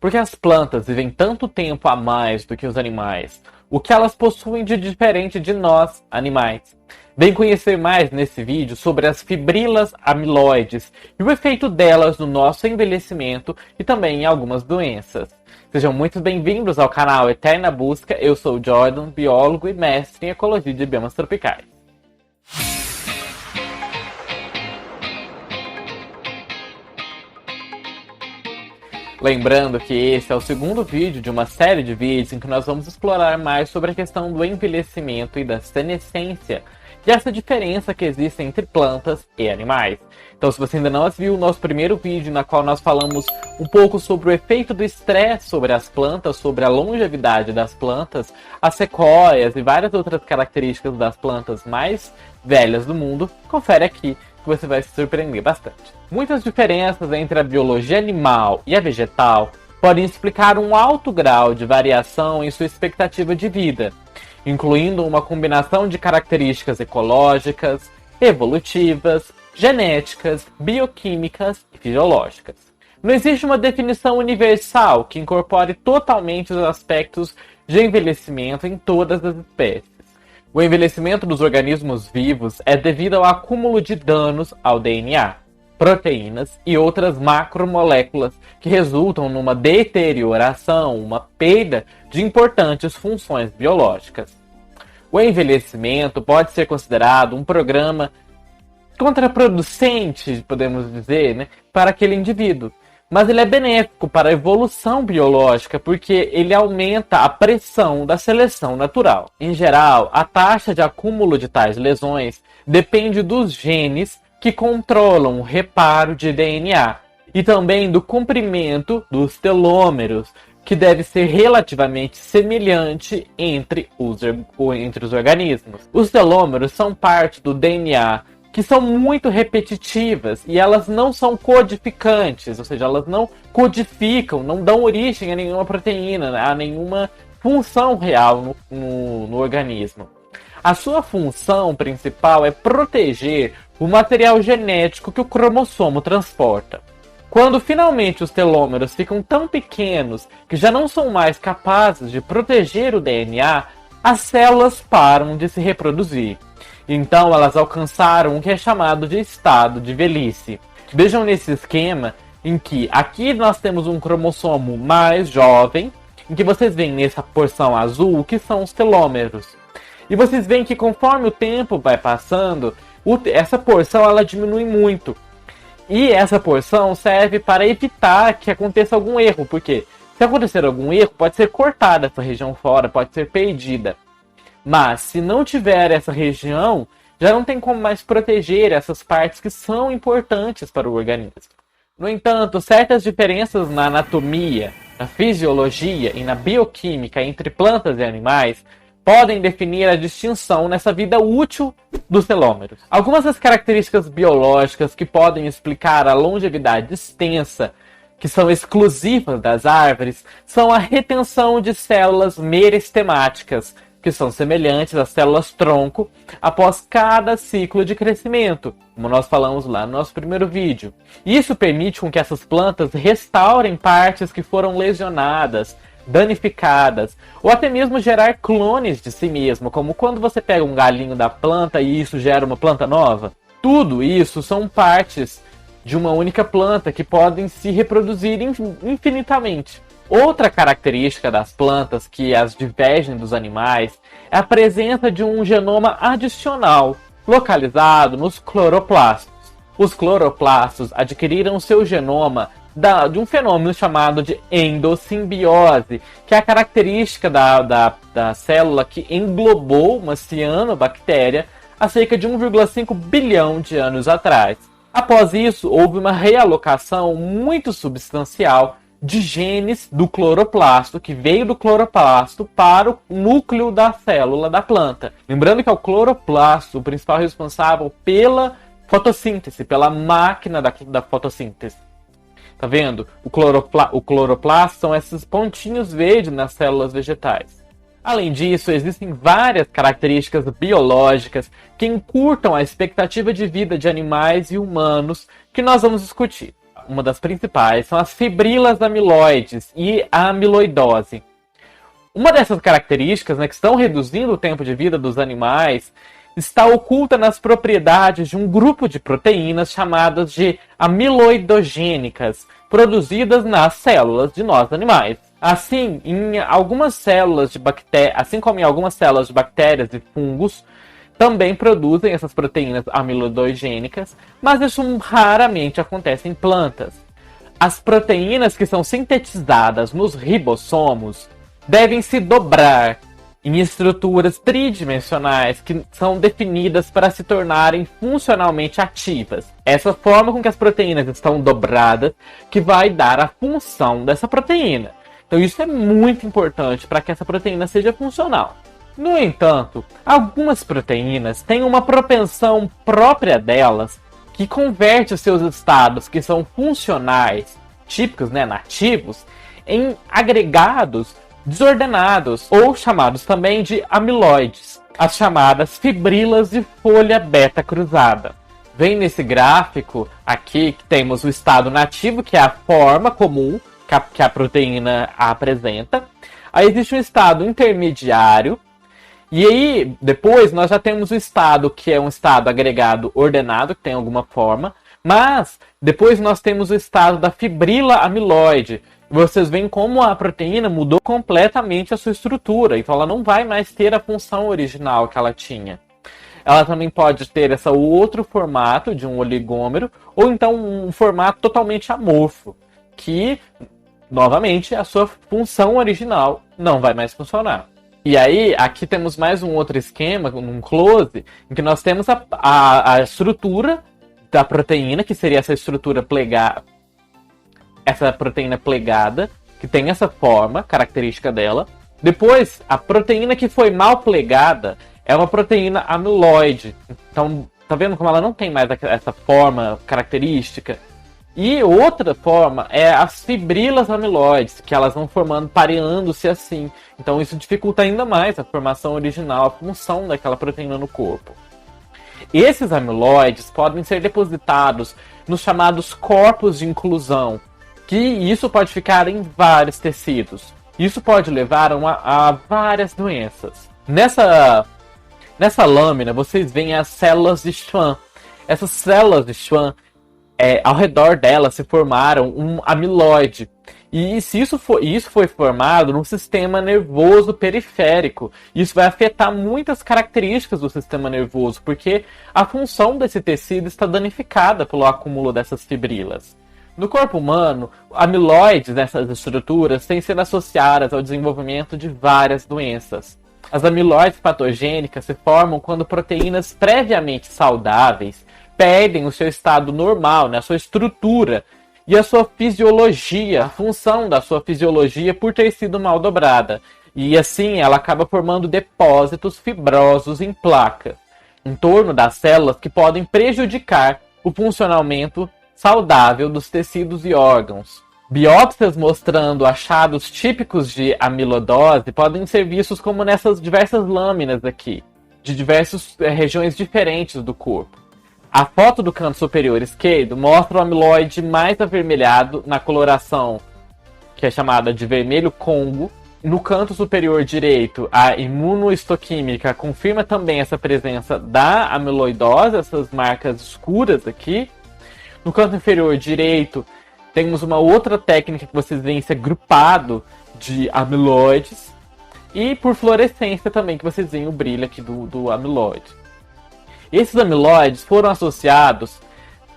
Porque as plantas vivem tanto tempo a mais do que os animais? O que elas possuem de diferente de nós, animais? Vem conhecer mais nesse vídeo sobre as fibrilas amiloides e o efeito delas no nosso envelhecimento e também em algumas doenças. Sejam muito bem-vindos ao canal Eterna Busca. Eu sou o Jordan, biólogo e mestre em ecologia de biomas tropicais. Lembrando que esse é o segundo vídeo de uma série de vídeos em que nós vamos explorar mais sobre a questão do envelhecimento e da senescência e essa diferença que existe entre plantas e animais. Então, se você ainda não viu o nosso primeiro vídeo, na qual nós falamos um pouco sobre o efeito do estresse sobre as plantas, sobre a longevidade das plantas, as sequoias e várias outras características das plantas mais velhas do mundo, confere aqui que você vai se surpreender bastante. Muitas diferenças entre a biologia animal e a vegetal podem explicar um alto grau de variação em sua expectativa de vida, incluindo uma combinação de características ecológicas, evolutivas, genéticas, bioquímicas e fisiológicas. Não existe uma definição universal que incorpore totalmente os aspectos de envelhecimento em todas as espécies. O envelhecimento dos organismos vivos é devido ao acúmulo de danos ao DNA, proteínas e outras macromoléculas que resultam numa deterioração, uma perda de importantes funções biológicas. O envelhecimento pode ser considerado um programa contraproducente, podemos dizer, para aquele indivíduo. Mas ele é benéfico para a evolução biológica porque ele aumenta a pressão da seleção natural. Em geral, a taxa de acúmulo de tais lesões depende dos genes que controlam o reparo de DNA e também do comprimento dos telômeros, que deve ser relativamente semelhante entre os organismos. Os telômeros são parte do DNA que são muito repetitivas e elas não são codificantes, ou seja, elas não codificam, não dão origem a nenhuma proteína, a nenhuma função real no organismo. A sua função principal é proteger o material genético que o cromossomo transporta. Quando finalmente os telômeros ficam tão pequenos que já não são mais capazes de proteger o DNA, as células param de se reproduzir. Então elas alcançaram o que é chamado de estado de velhice. Vejam nesse esquema em que aqui nós temos um cromossomo mais jovem, em que vocês veem nessa porção azul que são os telômeros. E vocês veem que conforme o tempo vai passando, essa porção ela diminui muito. E essa porção serve para evitar que aconteça algum erro, porque se acontecer algum erro, pode ser cortada essa região fora, pode ser perdida. Mas se não tiver essa região, já não tem como mais proteger essas partes que são importantes para o organismo. No entanto, certas diferenças na anatomia, na fisiologia e na bioquímica entre plantas e animais podem definir a distinção nessa vida útil dos telômeros. Algumas das características biológicas que podem explicar a longevidade extensa, que são exclusivas das árvores, são a retenção de células meristemáticas, que são semelhantes às células-tronco após cada ciclo de crescimento, como nós falamos lá no nosso primeiro vídeo. Isso permite com que essas plantas restaurem partes que foram lesionadas, danificadas, ou até mesmo gerar clones de si mesmo, como quando você pega um galinho da planta e isso gera uma planta nova. Tudo isso são partes de uma única planta que podem se reproduzir infinitamente. Outra característica das plantas que as divergem dos animais é a presença de um genoma adicional, localizado nos cloroplastos. Os cloroplastos adquiriram seu genoma de um fenômeno chamado de endossimbiose, que é a característica da célula que englobou uma cianobactéria há cerca de 1,5 bilhão de anos atrás. Após isso, houve uma realocação muito substancial de genes do cloroplasto, que veio do cloroplasto para o núcleo da célula da planta. Lembrando que é o cloroplasto o principal responsável pela fotossíntese, pela máquina da fotossíntese. Tá vendo? O cloroplasto são esses pontinhos verdes nas células vegetais. Além disso, existem várias características biológicas que encurtam a expectativa de vida de animais e humanos que nós vamos discutir. uma das principais, são as fibrilas amiloides e a amiloidose. Uma dessas características, né, que estão reduzindo o tempo de vida dos animais, está oculta nas propriedades de um grupo de proteínas chamadas de amiloidogênicas, produzidas nas células de nós animais. Assim, em algumas células de bactérias, assim como em algumas células de bactérias e fungos, também produzem essas proteínas amiloidogênicas, mas isso raramente acontece em plantas. As proteínas que são sintetizadas nos ribossomos devem se dobrar em estruturas tridimensionais que são definidas para se tornarem funcionalmente ativas. Essa forma com que as proteínas estão dobradas que vai dar a função dessa proteína. Então isso é muito importante para que essa proteína seja funcional. No entanto, algumas proteínas têm uma propensão própria delas que converte os seus estados que são funcionais, típicos, né, nativos, em agregados desordenados, ou chamados também de amiloides, as chamadas fibrilas de folha beta cruzada. Vem nesse gráfico aqui que temos o estado nativo, que é a forma comum que a proteína apresenta. Aí existe um estado intermediário, e aí depois nós já temos o estado que é um estado agregado ordenado, que tem alguma forma, mas depois nós temos o estado da fibrila amiloide. Vocês veem como a proteína mudou completamente a sua estrutura, então ela não vai mais ter a função original que ela tinha. Ela também pode ter esse outro formato de um oligômero, ou então um formato totalmente amorfo, que, novamente, a sua função original não vai mais funcionar. E aí, aqui temos mais um outro esquema, num close, em que nós temos a estrutura da proteína, que seria essa estrutura plegada, essa proteína plegada, que tem essa forma característica dela. Depois, a proteína que foi mal plegada é uma proteína amiloide. Então, tá vendo como ela não tem mais essa forma característica? E outra forma é as fibrilas amiloides, que elas vão formando, pareando-se assim. Então, isso dificulta ainda mais a formação original, a função daquela proteína no corpo. Esses amiloides podem ser depositados nos chamados corpos de inclusão, que isso pode ficar em vários tecidos. Isso pode levar a várias doenças. Nessa lâmina, vocês veem as células de Schwann. Essas células de Schwann, ao redor delas se formaram um amiloide. E isso foi formado no sistema nervoso periférico. Isso vai afetar muitas características do sistema nervoso, porque a função desse tecido está danificada pelo acúmulo dessas fibrilas. No corpo humano, amiloides nessas estruturas têm sido associadas ao desenvolvimento de várias doenças. As amiloides patogênicas se formam quando proteínas previamente saudáveis perdem o seu estado normal, né, a sua estrutura e a sua fisiologia, a função da sua fisiologia por ter sido mal dobrada. E assim ela acaba formando depósitos fibrosos em placa, em torno das células, que podem prejudicar o funcionamento saudável dos tecidos e órgãos. Biópsias mostrando achados típicos de amiloidose podem ser vistos como nessas diversas lâminas aqui, de diversas regiões diferentes do corpo. A foto do canto superior esquerdo mostra o amiloide mais avermelhado na coloração, que é chamada de vermelho Congo. No canto superior direito, a imunohistoquímica confirma também essa presença da amiloidose, essas marcas escuras aqui. No canto inferior direito, temos uma outra técnica que vocês veem ser grupado de amiloides. E por fluorescência também, que vocês veem o brilho aqui do amiloide. Esses amiloides foram associados,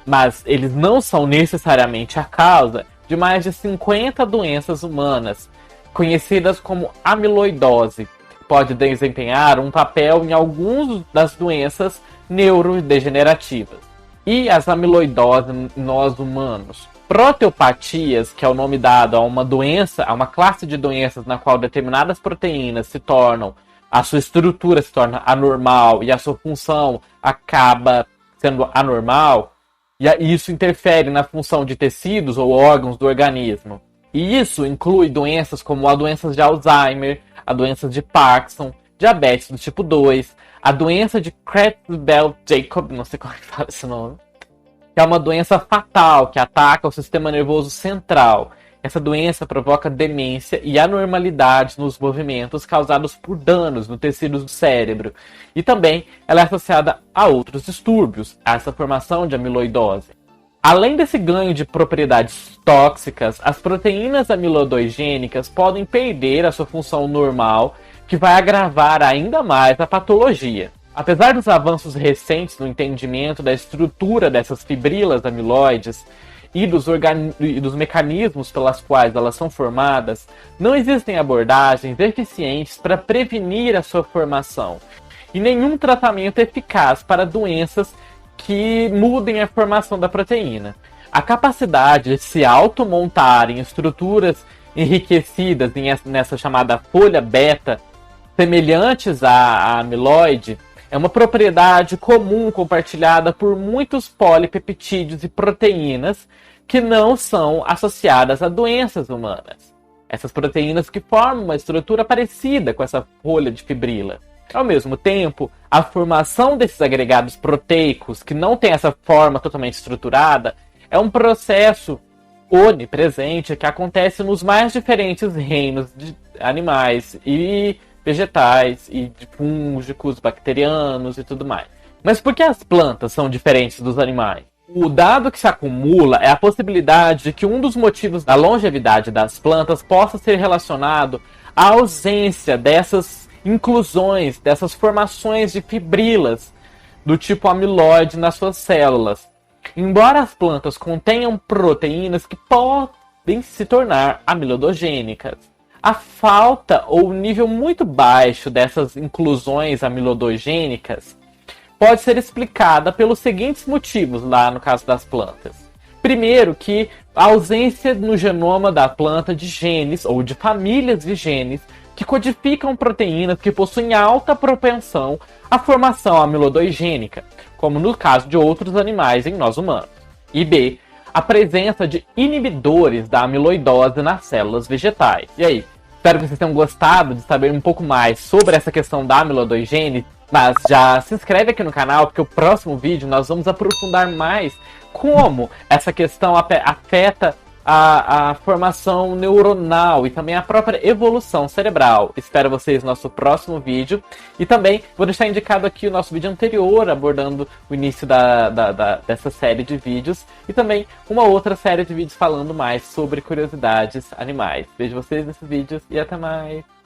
mas eles não são necessariamente a causa de mais de 50 doenças humanas, conhecidas como amiloidose. Pode desempenhar um papel em algumas das doenças neurodegenerativas. E as amiloidoses em nós humanos? Proteopatias, que é o nome dado a uma doença, a uma classe de doenças na qual determinadas proteínas se tornam, a sua estrutura se torna anormal e a sua função acaba sendo anormal, e isso interfere na função de tecidos ou órgãos do organismo. E isso inclui doenças como a doença de Alzheimer, a doença de Parkinson, diabetes do tipo 2, a doença de Creutzfeldt-Jakob, não sei como é que fala esse nome, que é uma doença fatal que ataca o sistema nervoso central. Essa doença provoca demência e anormalidades nos movimentos causados por danos no tecido do cérebro. E também ela é associada a outros distúrbios, a essa formação de amiloidose. Além desse ganho de propriedades tóxicas, as proteínas amiloidogênicas podem perder a sua função normal, que vai agravar ainda mais a patologia. Apesar dos avanços recentes no entendimento da estrutura dessas fibrilas amiloides, e dos mecanismos pelas quais elas são formadas, não existem abordagens eficientes para prevenir a sua formação e nenhum tratamento eficaz para doenças que mudem a formação da proteína. A capacidade de se automontar em estruturas enriquecidas nessa chamada folha beta, semelhantes à amiloide, é uma propriedade comum compartilhada por muitos polipeptídeos e proteínas que não são associadas a doenças humanas. Essas proteínas que formam uma estrutura parecida com essa folha de fibrila. Ao mesmo tempo, a formação desses agregados proteicos, que não tem essa forma totalmente estruturada, é um processo onipresente que acontece nos mais diferentes reinos de animais e vegetais e de fúngicos, bacterianos e tudo mais. Mas por que as plantas são diferentes dos animais? O dado que se acumula é a possibilidade de que um dos motivos da longevidade das plantas possa ser relacionado à ausência dessas inclusões, dessas formações de fibrilas do tipo amiloide nas suas células. Embora as plantas contenham proteínas que podem se tornar amiloidogênicas, a falta ou nível muito baixo dessas inclusões amiloidogênicas pode ser explicada pelos seguintes motivos lá no caso das plantas. Primeiro, que a ausência no genoma da planta de genes ou de famílias de genes que codificam proteínas que possuem alta propensão à formação amiloidogênica, como no caso de outros animais em nós humanos. E B, a presença de inibidores da amiloidose nas células vegetais. E aí, espero que vocês tenham gostado de saber um pouco mais sobre essa questão da amiloidogênese, mas já se inscreve aqui no canal, porque o próximo vídeo nós vamos aprofundar mais como essa questão afeta a formação neuronal e também a própria evolução cerebral. Espero vocês no nosso próximo vídeo. E também vou deixar indicado aqui o nosso vídeo anterior, abordando o início dessa série de vídeos. E também uma outra série de vídeos falando mais sobre curiosidades animais. Vejo vocês nesses vídeos e até mais!